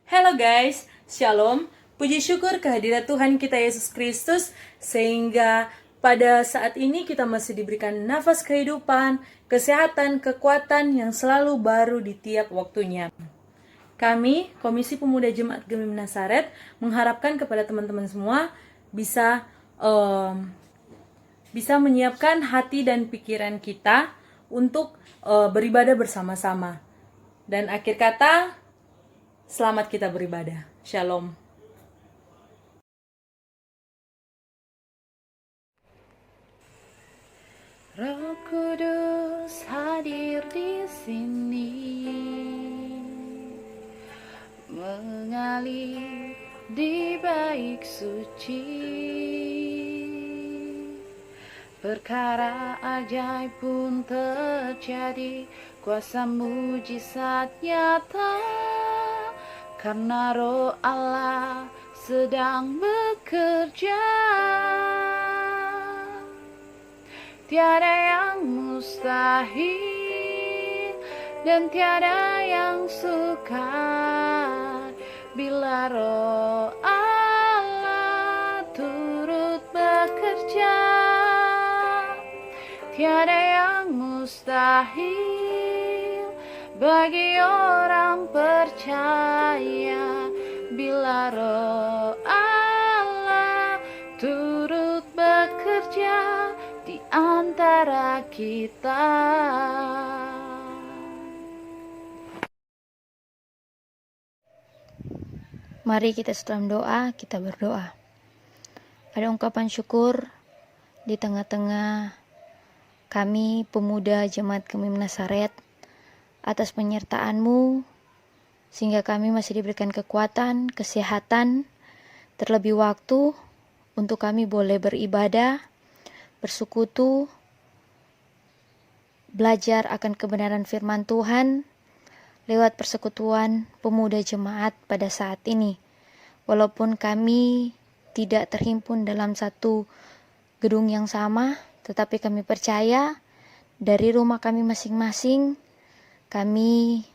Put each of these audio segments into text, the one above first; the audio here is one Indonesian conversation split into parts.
Halo guys, Shalom. Puji syukur kehadirat Tuhan kita Yesus Kristus, sehingga pada saat ini kita masih diberikan nafas kehidupan, kesehatan, kekuatan yang selalu baru di tiap waktunya. Kami, Komisi Pemuda Jemaat Gemim Nasaret, mengharapkan kepada teman-teman semua bisa menyiapkan hati dan pikiran kita untuk beribadah bersama-sama. Dan akhir kata, selamat kita beribadah. Shalom. Roh Kudus hadir di sini, mengalir di bait suci. Perkara ajaib pun terjadi, kuasa mujizat nyata, karena Roh Allah sedang bekerja. Tiada yang mustahil dan tiada yang sukar bila Roh Allah turut bekerja. Tiada yang mustahil bagi orang percaya bila Roh Allah turut bekerja di antara kita. Mari kita dalam doa, kita berdoa. Ada ungkapan syukur di tengah-tengah kami pemuda Jemaat Gemim Nasaret atas penyertaan-Mu, sehingga kami masih diberikan kekuatan, kesehatan, terlebih waktu untuk kami boleh beribadah, bersekutu, belajar akan kebenaran firman Tuhan lewat persekutuan pemuda jemaat pada saat ini. Walaupun kami tidak terhimpun dalam satu gedung yang sama, tetapi kami percaya dari rumah kami masing-masing, kami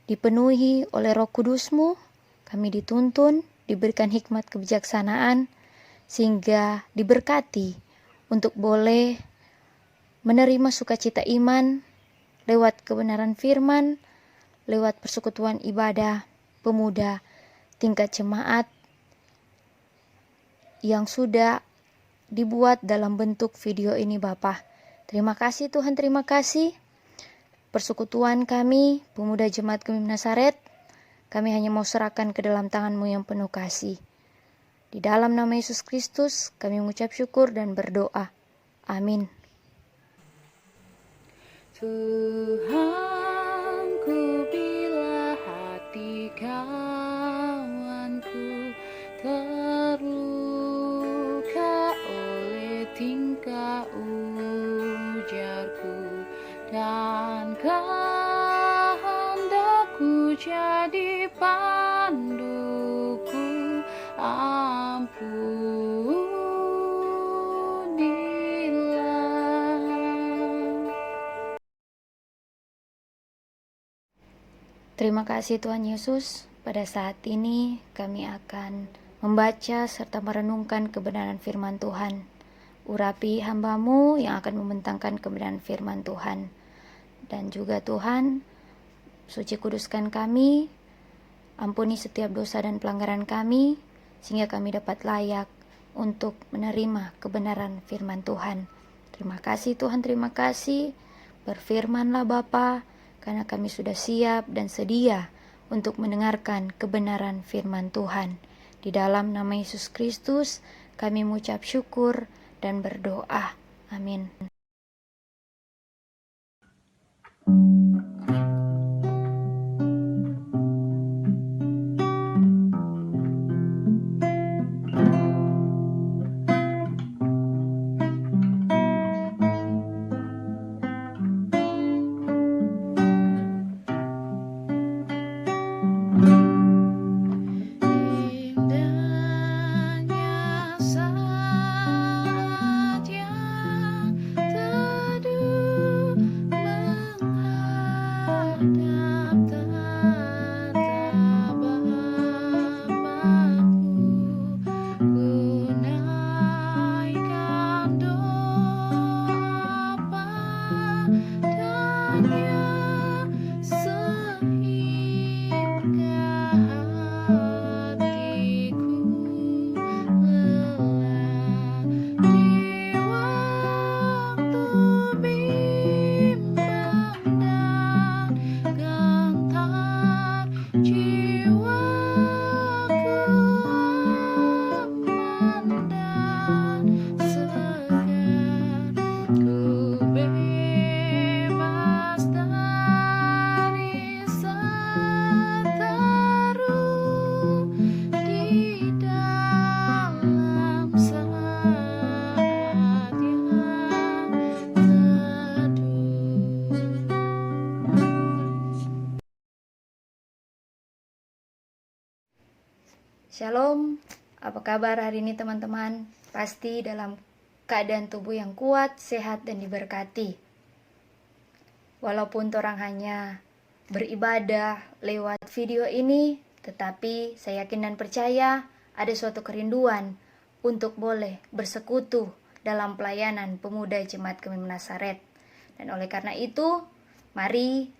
dipenuhi oleh Roh Kudus-Mu, kami dituntun, diberikan hikmat kebijaksanaan, sehingga diberkati untuk boleh menerima sukacita iman lewat kebenaran firman, lewat persekutuan ibadah pemuda tingkat jemaat yang sudah dibuat dalam bentuk video ini Bapa. Terima kasih Tuhan, terima kasih. Persekutuan kami, pemuda Jemaat Gemim Nasaret, kami hanya mau serahkan ke dalam tangan-Mu yang penuh kasih. Di dalam nama Yesus Kristus, kami mengucap syukur dan berdoa. Amin. Tuhanku, bila hati kawanku terluka oleh tingkah ujarku, dan kehendakku jadi panduku, Terima kasih Tuhan Yesus. Pada saat ini kami akan membaca serta merenungkan kebenaran firman Tuhan. Urapi hamba-Mu yang akan membentangkan kebenaran firman Tuhan. Dan juga Tuhan, suci kuduskan kami, ampuni setiap dosa dan pelanggaran kami, sehingga kami dapat layak untuk menerima kebenaran firman Tuhan. Terima kasih Tuhan, terima kasih. Berfirmanlah Bapa, karena kami sudah siap dan sedia untuk mendengarkan kebenaran firman Tuhan. Di dalam nama Yesus Kristus, kami mengucap syukur dan berdoa. Amin. indahnya saja Shalom, apa kabar hari ini teman-teman? Pasti dalam keadaan tubuh yang kuat, sehat, dan diberkati. Walaupun orang hanya beribadah lewat video ini, tetapi saya yakin dan percaya ada suatu kerinduan untuk boleh bersekutu dalam pelayanan pemuda Jemaat Kemim Nazaret. Dan oleh karena itu, mari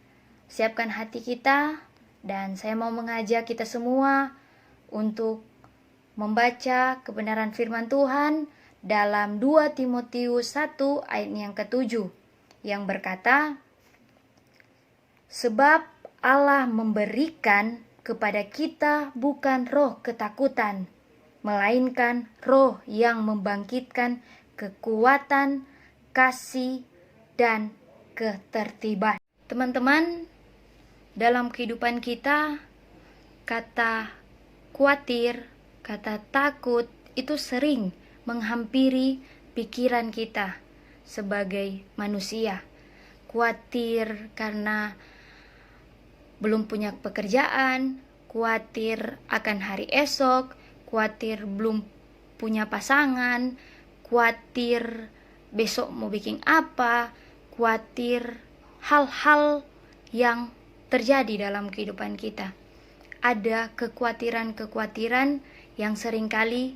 siapkan hati kita, dan saya mau mengajak kita semua untuk membaca kebenaran firman Tuhan dalam 2 Timotius 1 ayat yang ke-7 yang berkata, sebab Allah memberikan kepada kita bukan roh ketakutan, melainkan roh yang membangkitkan kekuatan, kasih, dan ketertiban. Teman-teman, dalam kehidupan kita, kata khawatir, kata takut itu sering menghampiri pikiran kita sebagai manusia. Khawatir karena belum punya pekerjaan, khawatir akan hari esok, khawatir belum punya pasangan, khawatir besok mau bikin apa, khawatir hal-hal yang terjadi dalam kehidupan kita. Ada kekhawatiran-kekhawatiran yang seringkali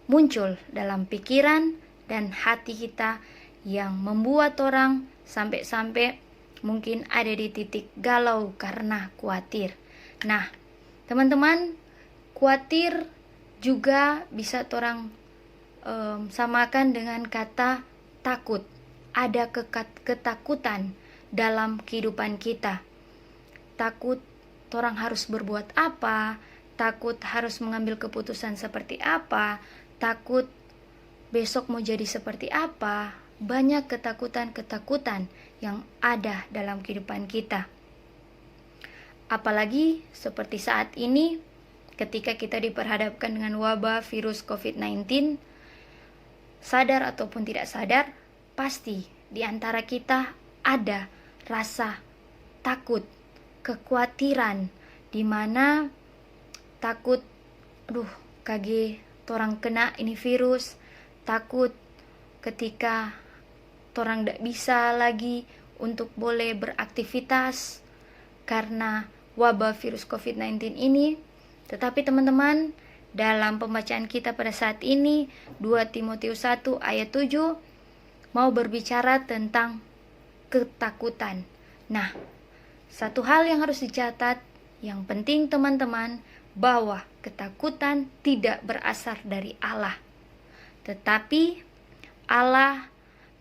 muncul dalam pikiran dan hati kita yang membuat orang sampai-sampai mungkin ada di titik galau karena khawatir. Nah, teman-teman, khawatir juga bisa orang samakan dengan kata takut. Ada ketakutan dalam kehidupan kita. Takut orang harus berbuat apa, takut harus mengambil keputusan seperti apa, takut besok mau jadi seperti apa. Banyak ketakutan-ketakutan yang ada dalam kehidupan kita. Apalagi seperti saat ini ketika kita diperhadapkan dengan wabah virus COVID-19, sadar ataupun tidak sadar, pasti di antara kita ada rasa takut, kekhawatiran, di mana takut, kage orang kena ini virus, takut ketika orang tidak bisa lagi untuk boleh beraktivitas karena wabah virus COVID-19 ini. Tetapi teman-teman, dalam pembacaan kita pada saat ini 2 Timotius 1 ayat 7 mau berbicara tentang ketakutan. Nah, satu hal yang harus dicatat, yang penting teman-teman, bahwa ketakutan tidak berasal dari Allah. Tetapi Allah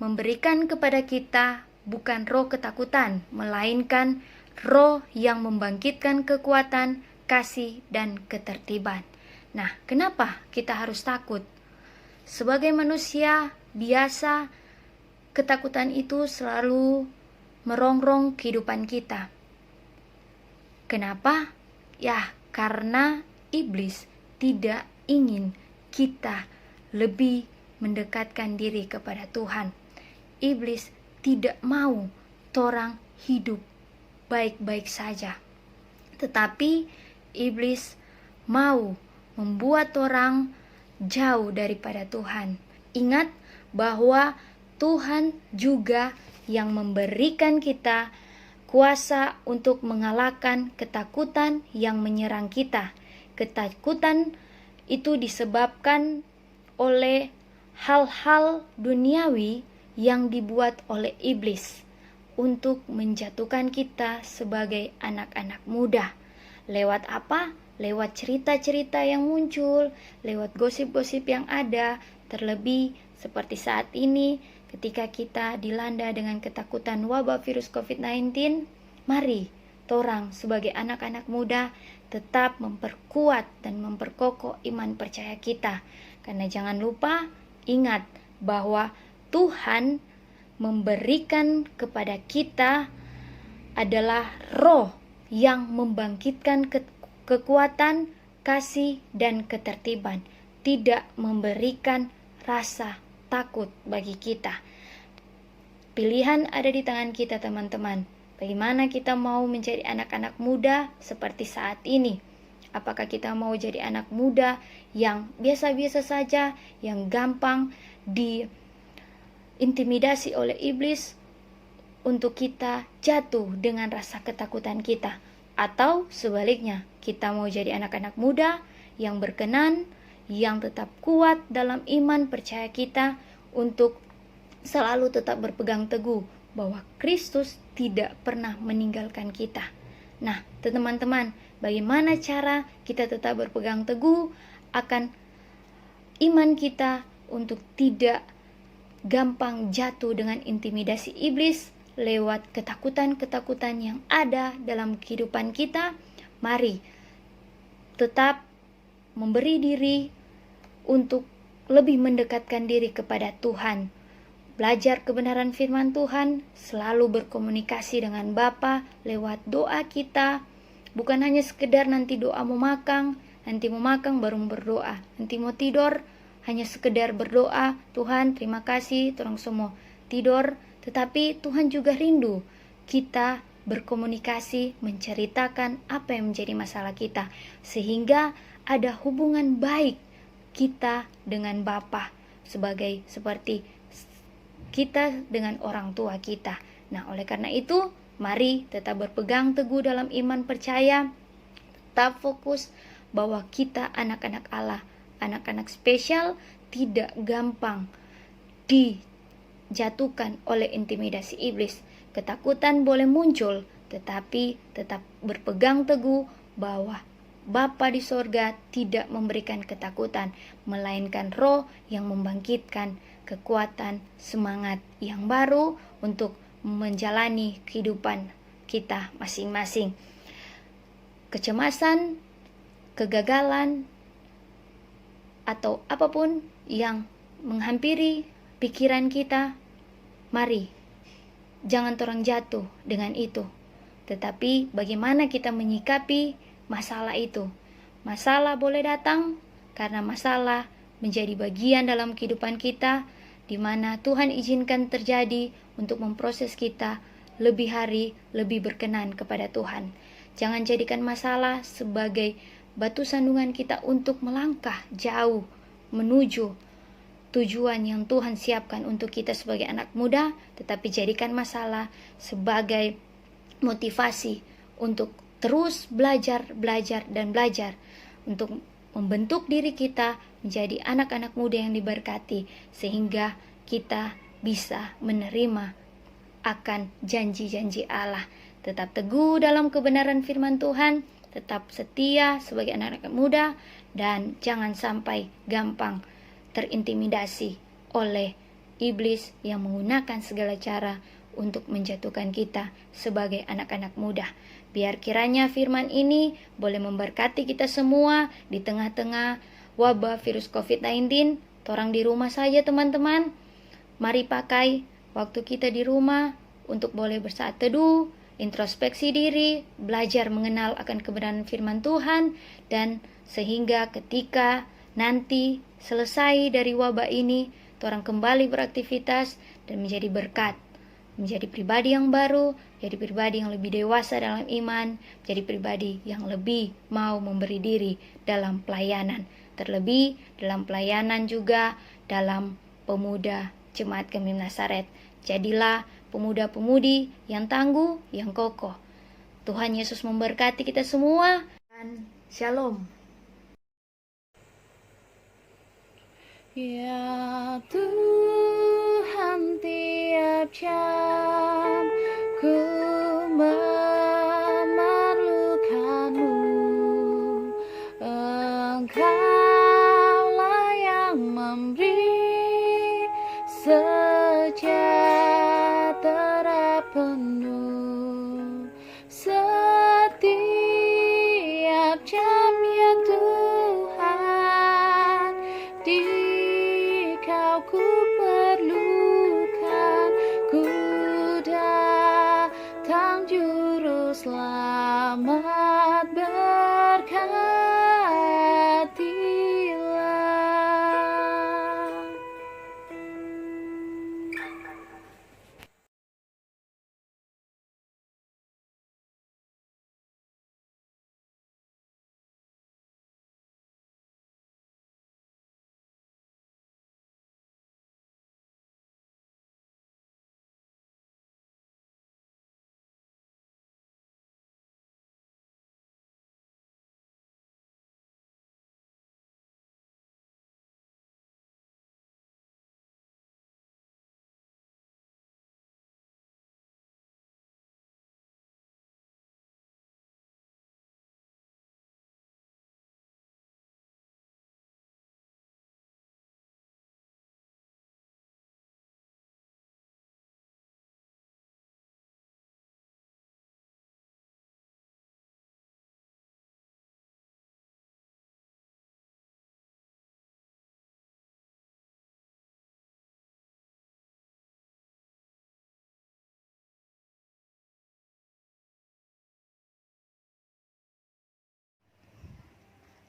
memberikan kepada kita bukan roh ketakutan, melainkan roh yang membangkitkan kekuatan, kasih, dan ketertiban. Nah, kenapa kita harus takut? Sebagai manusia biasa, ketakutan itu selalu merongrong kehidupan kita. Kenapa? Ya, karena iblis tidak ingin kita lebih mendekatkan diri kepada Tuhan. Iblis tidak mau orang hidup baik-baik saja. Tetapi iblis mau membuat orang jauh daripada Tuhan. Ingat bahwa Tuhan juga yang memberikan kita kuasa untuk mengalahkan ketakutan yang menyerang kita. Ketakutan itu disebabkan oleh hal-hal duniawi yang dibuat oleh iblis untuk menjatuhkan kita sebagai anak-anak muda. Lewat apa? Lewat cerita-cerita yang muncul, lewat gosip-gosip yang ada, terlebih seperti saat ini ketika kita dilanda dengan ketakutan wabah virus COVID-19. Mari torang sebagai anak-anak muda tetap memperkuat dan memperkokoh iman percaya kita. Karena jangan lupa, ingat bahwa Tuhan memberikan kepada kita adalah roh yang membangkitkan kekuatan, kasih, dan ketertiban, tidak memberikan rasa takut bagi kita. Pilihan ada di tangan kita, teman-teman. Bagaimana kita mau menjadi anak-anak muda seperti saat ini? Apakah kita mau jadi anak muda yang biasa-biasa saja, yang gampang diintimidasi oleh iblis untuk kita jatuh dengan rasa ketakutan kita? Atau sebaliknya, kita mau jadi anak-anak muda yang berkenan, yang tetap kuat dalam iman percaya kita untuk selalu tetap berpegang teguh bahwa Kristus tidak pernah meninggalkan kita. Nah, teman-teman, bagaimana cara kita tetap berpegang teguh akan iman kita untuk tidak gampang jatuh dengan intimidasi iblis lewat ketakutan-ketakutan yang ada dalam kehidupan kita? Mari tetap memberi diri untuk lebih mendekatkan diri kepada Tuhan, belajar kebenaran firman Tuhan, selalu berkomunikasi dengan Bapa lewat doa kita. Bukan hanya sekedar nanti doa mau makan baru berdoa, nanti mau tidur hanya sekedar berdoa, Tuhan terima kasih, terang semua tidur. Tetapi Tuhan juga rindu kita berkomunikasi, menceritakan apa yang menjadi masalah kita, sehingga ada hubungan baik kita dengan Bapa seperti kita dengan orang tua kita. Nah, oleh karena itu, mari tetap berpegang teguh dalam iman percaya, tetap fokus bahwa kita anak-anak Allah, anak-anak spesial, tidak gampang dijatuhkan oleh intimidasi iblis. Ketakutan boleh muncul, tetapi tetap berpegang teguh bahwa Bapa di sorga tidak memberikan ketakutan, melainkan roh yang membangkitkan kekuatan, semangat yang baru untuk menjalani kehidupan kita masing-masing. Kecemasan, kegagalan, atau apapun yang menghampiri pikiran kita, mari jangan terang jatuh dengan itu. Tetapi bagaimana kita menyikapi masalah itu? Masalah boleh datang karena masalah menjadi bagian dalam kehidupan kita, di mana Tuhan izinkan terjadi untuk memproses kita lebih hari, lebih berkenan kepada Tuhan. Jangan jadikan masalah sebagai batu sandungan kita untuk melangkah jauh menuju tujuan yang Tuhan siapkan untuk kita sebagai anak muda, tetapi jadikan masalah sebagai motivasi untuk terus belajar untuk membentuk diri kita menjadi anak-anak muda yang diberkati, sehingga kita bisa menerima akan janji-janji Allah. Tetap teguh dalam kebenaran firman Tuhan, tetap setia sebagai anak-anak muda, dan jangan sampai gampang terintimidasi oleh iblis yang menggunakan segala cara untuk menjatuhkan kita sebagai anak-anak muda. Biar kiranya firman ini boleh memberkati kita semua di tengah-tengah wabah virus COVID-19. Torang di rumah saja teman-teman. Mari pakai waktu kita di rumah untuk boleh bersaat teduh, introspeksi diri, belajar mengenal akan kebenaran firman Tuhan, dan sehingga ketika nanti selesai dari wabah ini, torang kembali beraktivitas dan menjadi berkat, menjadi pribadi yang baru, jadi pribadi yang lebih dewasa dalam iman, jadi pribadi yang lebih mau memberi diri dalam pelayanan, terlebih dalam pelayanan juga dalam pemuda Jemaat Kemim Nasaret. Jadilah pemuda-pemudi yang tangguh, yang kokoh. Tuhan Yesus memberkati kita semua, dan shalom. Ya Tuhan, tiap jam ku memerlukanmu. Engkaulah yang memberi sejahtera penuh setiap jam, ya Tuhan. Di Kau ku perlukan, ku datang juru selamat berkatilah.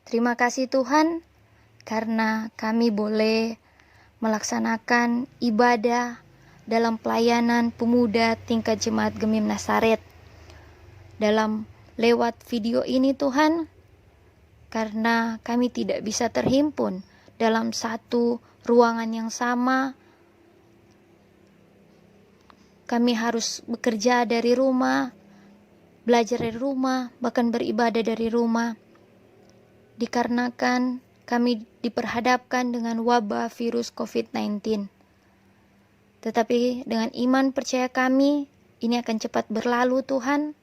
Terima kasih Tuhan karena kami boleh melaksanakan ibadah dalam pelayanan pemuda tingkat Jemaat Gemim Nasaret. Dalam lewat video ini Tuhan, karena kami tidak bisa terhimpun dalam satu ruangan yang sama, kami harus bekerja dari rumah, belajar dari rumah, bahkan beribadah dari rumah. Dikarenakan kami diperhadapkan dengan wabah virus COVID-19. Tetapi dengan iman percaya kami, ini akan cepat berlalu Tuhan.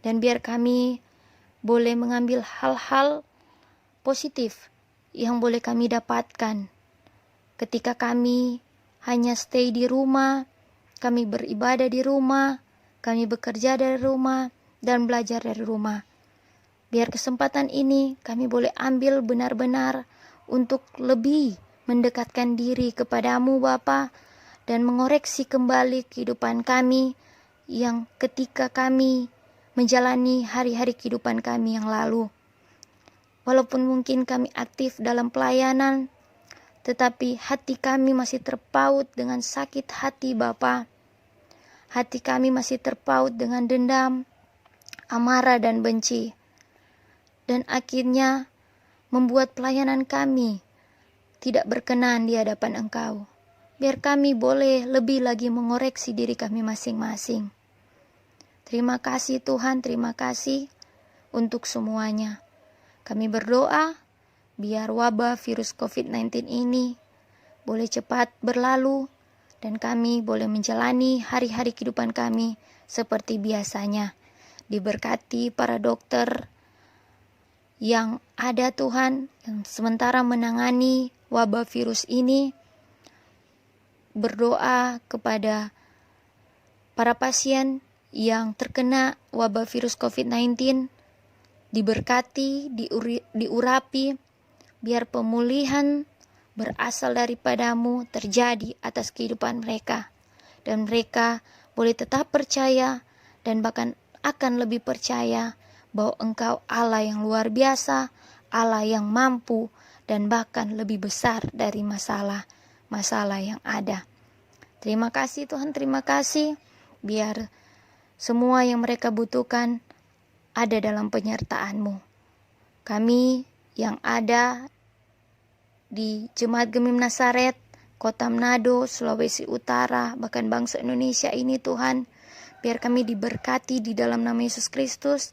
Dan biar kami boleh mengambil hal-hal positif yang boleh kami dapatkan. Ketika kami hanya stay di rumah, kami beribadah di rumah, kami bekerja dari rumah, dan belajar dari rumah. Biar kesempatan ini kami boleh ambil benar-benar untuk lebih mendekatkan diri kepadamu Bapa, dan mengoreksi kembali kehidupan kami yang ketika kami menjalani hari-hari kehidupan kami yang lalu. Walaupun mungkin kami aktif dalam pelayanan, tetapi hati kami masih terpaut dengan sakit hati Bapa. Hati kami masih terpaut dengan dendam, amarah dan benci. Dan akhirnya membuat pelayanan kami tidak berkenan di hadapan Engkau. Biar kami boleh lebih lagi mengoreksi diri kami masing-masing. Terima kasih Tuhan, terima kasih untuk semuanya. Kami berdoa biar wabah virus COVID-19 ini boleh cepat berlalu dan kami boleh menjalani hari-hari kehidupan kami seperti biasanya. Diberkati para dokter yang ada Tuhan, yang sementara menangani wabah virus ini. Berdoa kepada para pasien yang terkena wabah virus COVID-19, diberkati, diurapi, biar pemulihan berasal daripadamu terjadi atas kehidupan mereka. Dan mereka boleh tetap percaya dan bahkan akan lebih percaya bahwa Engkau Allah yang luar biasa, Allah yang mampu, dan bahkan lebih besar dari masalah yang ada. Terima kasih Tuhan, terima kasih. Biar semua yang mereka butuhkan ada dalam penyertaan-Mu. Kami yang ada di Jemaat Gemim Nasaret, Kota Manado, Sulawesi Utara, bahkan bangsa Indonesia ini Tuhan, biar kami diberkati di dalam nama Yesus Kristus,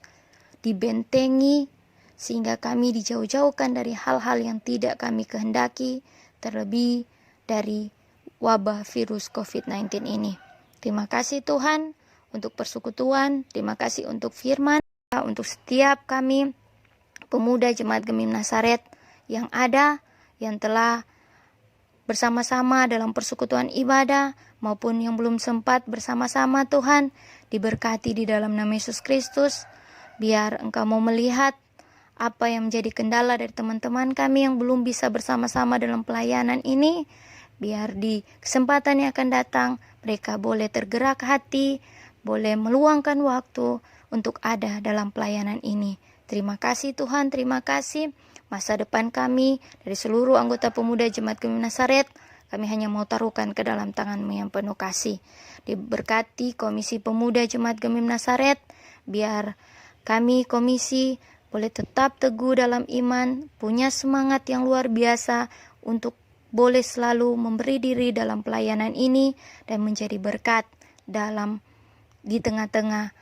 dibentengi, sehingga kami dijauh-jauhkan dari hal-hal yang tidak kami kehendaki, terlebih dari wabah virus COVID-19 ini. Terima kasih Tuhan untuk persekutuan, terima kasih untuk firman, untuk setiap kami pemuda Jemaat Gemim Nasaret yang ada, yang telah bersama-sama dalam persekutuan ibadah, maupun yang belum sempat bersama-sama Tuhan, diberkati di dalam nama Yesus Kristus. Biar Engkau mau melihat apa yang menjadi kendala dari teman-teman kami yang belum bisa bersama-sama dalam pelayanan ini, biar di kesempatan yang akan datang mereka boleh tergerak hati, boleh meluangkan waktu untuk ada dalam pelayanan ini. Terima kasih Tuhan, terima kasih. Masa depan kami dari seluruh anggota pemuda Jemaat Gemim Nasaret, kami hanya mau taruhkan ke dalam tangan-Mu yang penuh kasih. Diberkati Komisi Pemuda Jemaat Gemim Nasaret, biar kami komisi boleh tetap teguh dalam iman, punya semangat yang luar biasa untuk boleh selalu memberi diri dalam pelayanan ini dan menjadi berkat di tengah-tengah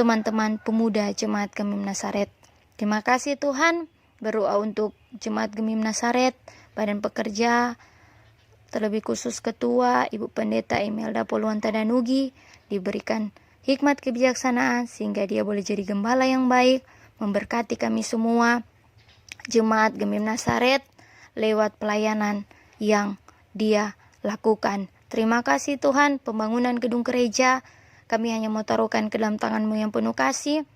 teman-teman pemuda Jemaat Gemim Nasaret. Terima kasih Tuhan. Berdoa untuk Jemaat Gemim Nasaret, badan pekerja, terlebih khusus Ketua Ibu Pendeta Imelda Poluanta Danugi, diberikan hikmat kebijaksanaan sehingga dia boleh jadi gembala yang baik, memberkati kami semua Jemaat Gemim Nasaret lewat pelayanan yang dia lakukan. Terima kasih Tuhan, pembangunan gedung gereja kami hanya mau taruhkan ke dalam tangan-Mu yang penuh kasih.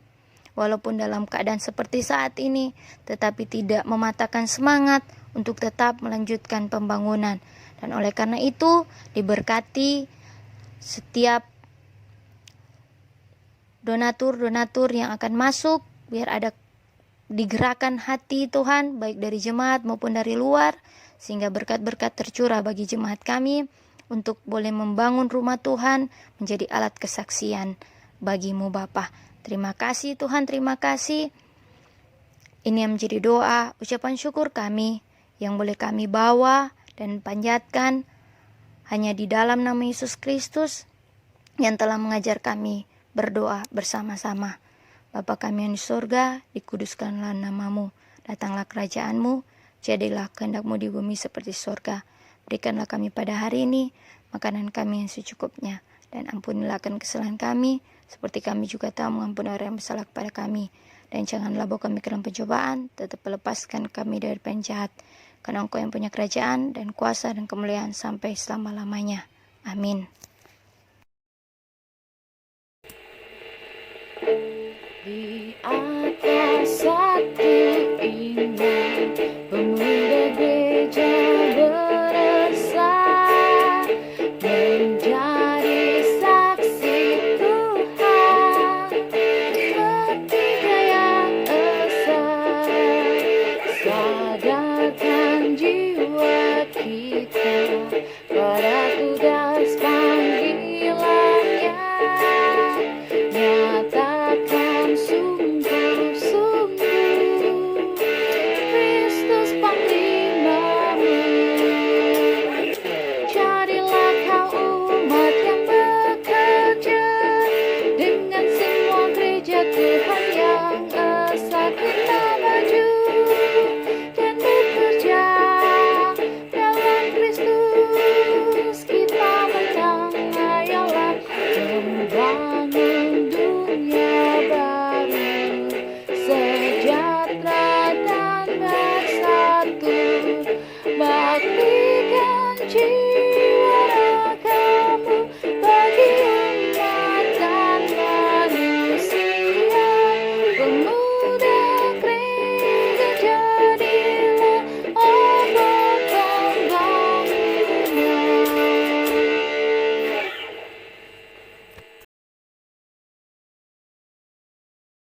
Walaupun dalam keadaan seperti saat ini, tetapi tidak mematahkan semangat untuk tetap melanjutkan pembangunan. Dan oleh karena itu, diberkati setiap donatur-donatur yang akan masuk, biar ada digerakkan hati Tuhan, baik dari jemaat maupun dari luar, sehingga berkat-berkat tercurah bagi jemaat kami untuk boleh membangun rumah Tuhan menjadi alat kesaksian bagimu Bapa. Terima kasih Tuhan, terima kasih. Ini yang menjadi doa, ucapan syukur kami yang boleh kami bawa dan panjatkan hanya di dalam nama Yesus Kristus yang telah mengajar kami berdoa bersama-sama. Bapa kami yang di surga, dikuduskanlah namamu, datanglah kerajaanmu, jadilah kehendakmu di bumi seperti surga. Berikanlah kami pada hari ini makanan kami yang secukupnya, dan ampunilah akan kesalahan kami, seperti kami juga tahu mengampuni orang yang bersalah kepada kami. Dan janganlah bawa kami ke dalam pencobaan, tetap lepaskan kami dari penjahat, karena Engkau yang punya kerajaan dan kuasa dan kemuliaan sampai selama-lamanya. Amin. Di atas